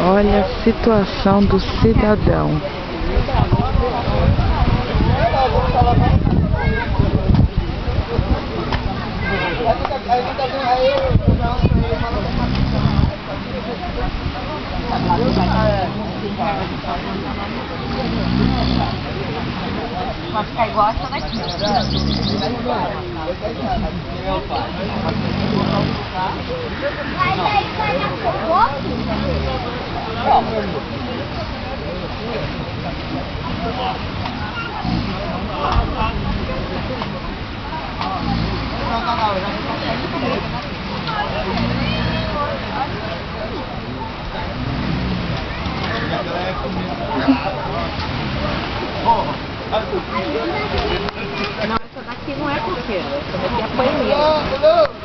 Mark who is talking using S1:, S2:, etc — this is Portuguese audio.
S1: Olha a situação do cidadão.
S2: Vai ficar igual essa daqui. Mas aí vai na fofoca? Não, essa daqui não é coqueira, essa daqui é banheira.